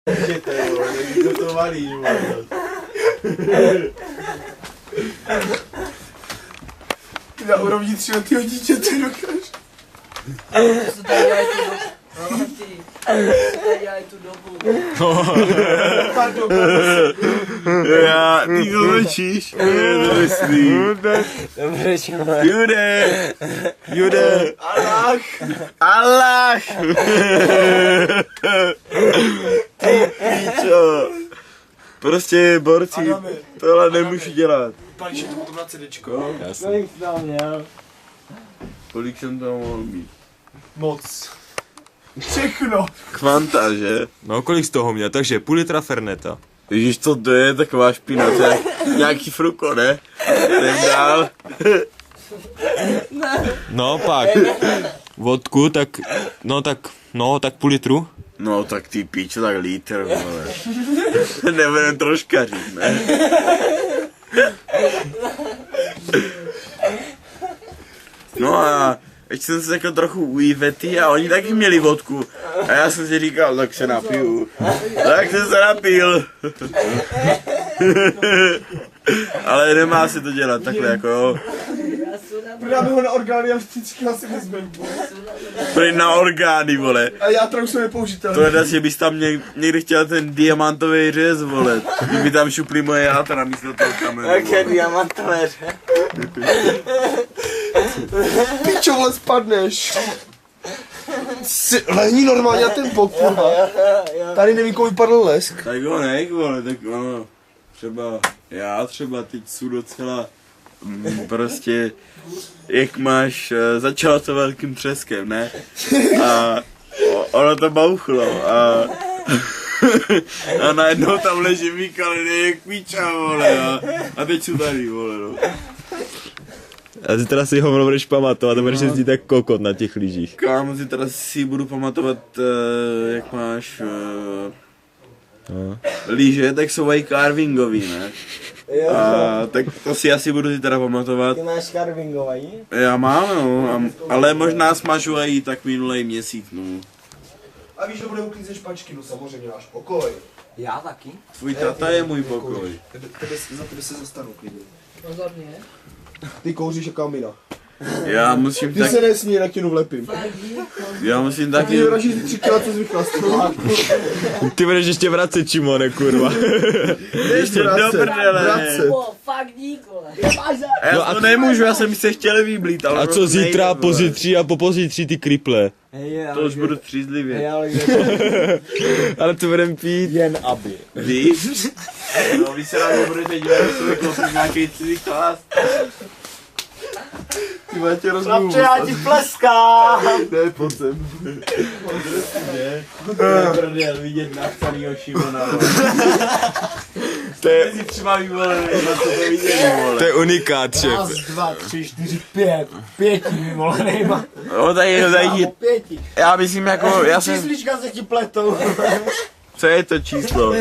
Můžete, vole, někdo to valí, vole. Na úrovni 3letého dítěte dokáže. Co tady dělají tu dobu? No, ty. Tady dělají tu dobu. Pardon. Já, ty to točíš? Je to myslím. Dobře, čumé. Jude. Allah. Ty píčo. Prostě borci, tohle nemůžu dělat. Pališ, je to potom na CDčko. Kolik jsi tam měl? Kolik jsem tam mohl mít? Moc. Všechno. Kvanta, že? No kolik z toho měl, takže půl litra Ferneta. Víš, co to je taková špina, to je nějaký fruko, ne? Jdem dál. No pak, vodku, tak, tak půl litru. No tak ty píčo, tak lítr, vole. Nebudem troška říct, ne? No a teď jsem se řekl trochu u Ivety a oni taky měli vodku. A já jsem si říkal, tak se napiju. Tak jsem se napil. Ale nemá se to dělat takhle jako jo. Prodáme ho na orgány a vždycky asi vezmeme. Prý na orgány, vole. A já trou jsou nepoužitelný. To je, že bys tam někdy chtěl ten diamantový řez, vole. Kdyby tam šupli moje játra místo toho kamenu. Jaké diamantové. Pičo, vole, spadneš. Lehni normálně na ten bok, kurva. Tady nevím, komu vypadl lesk. Tak jo, nech, vole, tak ono. Já třeba teď jsou docela prostě, jak máš, začalo to velkým třeskem, ne? A ono to bouchlo a najednou tam leží Mikaliny jak píča, vole, a teď jsou tady, vole, no. A ty teda si ho budeš pamatovat a budeš jezdit jak kokot na těch lyžích. Kámo, si teda si budu pamatovat, jak máš lyže, tak jsou i carvingový, ne? A tak to si asi budu si teda pamatovat. Ty máš carvingový? Já mám, no, ale možná smažu i tak minulej měsíc, no. A víš, že bude uklízet špačky, no samozřejmě máš pokoj. Já taky? Tvůj tata je můj pokoj. Za tebe se zastanu klidně. No za mě. Ty kouříš jaká mina. Já musím Ty tak, se nesmí, na těnu vlepím. já musím Ty taky, vyražíš ty 3 kila, co jsi vychlastoval. Ty budeš ještě vracet, Čimone, kurva. ještě do prdele. O, fakt dík, vole. Já to nemůžu, já jsem se chtěl vyblít, ale A co zítra, pozítří a popozítří ty kriple? to už budu střízlivě. Ale to budem pít. Jen aby. Víš? No, vy se na mě budete dívat, že jsem koupil nějaký cizí klas. Ty vole, tě rozumím. Chlapče, já ti pleskám! Ne, pojď sem. Prdel, vidět nachcanýho Šimona, To je, si třeba vyvolený, na to viděli, vole. to je unikát, šéf. 1, 2, 3, 4, 5. 5 vyvolenýma. No, tady, Kámo, 5. já myslím jako, já jsem, Číslička se ti pletou. co je to číslo?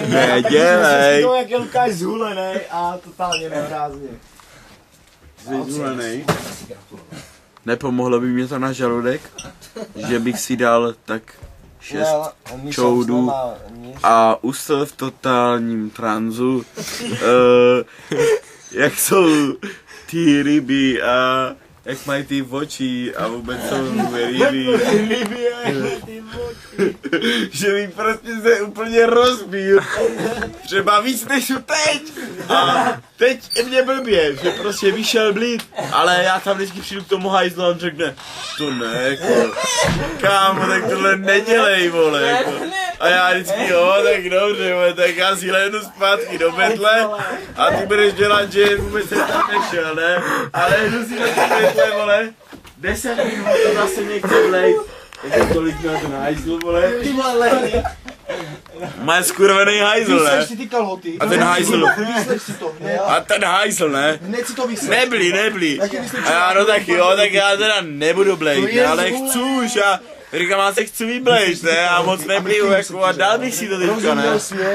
Ne, dělej. to jak je Lukáš zhulenej a totálně nehrázně. Vyzvolený. Nepomohlo by mě to na žaludek, že bych si dal tak 6 čoudů a usl v totálním tranzu, jak jsou ty ryby a jak mají ty oči a vůbec jsou ryby. Že mi prostě se úplně rozbil. Třeba víc než teď. A teď mě blbě, že prostě vyšel blít. Ale já tam vždycky přijdu k tomu hajzlu a on řekne, to ne, jako, kámo, tak tohle nedělej, vole, jako. A já vždycky, jo, tak dobře, vole, tak já si lehnu zpátky do betle a ty budeš dělat, že vůbec jsem tam nešel, ne? Ale jdu si do té betle, vole, 10 minut to zase někde vlejt. Jak tolik na ten hajzl, vole. Ty vole, Má skurvený hajzl, ne? Vysleš si ty kalhoty. A ten hajzl. Vysleš si to. A ten hajzl, ne? Hned si to vysleš. Neblí. A já no tak jo, tak já teda nebudu blejt, ne? Ale chci už a říkám, já se chci vyblejt, ne? Já moc nebliju, jako a dal bych si to teďka, ne?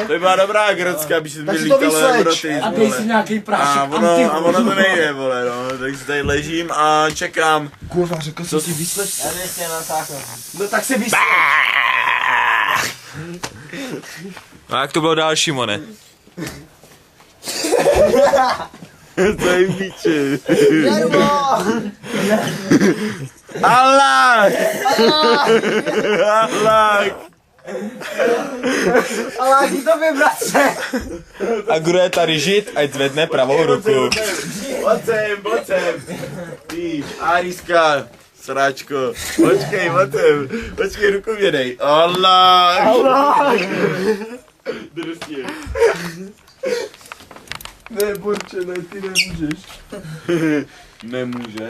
To by byla dobrá grocka, aby se mi lítalo broty, a dej si nějaký prášek a ono to nejde, vole, no. Tak si tady ležím a čekám. Kurva, řekl jsem si vysleš. Já nejsem natáhnout. No tak se vysleš. No jak to bylo dál, Šimone? To je míči. Allah! Allah! Ale ti to by, bratře. A kdo je tady žid, ať zvedne pravou ruku. Pojď sem. Ty, Ariska, sráčko. Počkej, počkej, ruku mě dej. Allah! Allah! Drstě. Ne, Borče, ne, ty nemůžeš. Nemůže.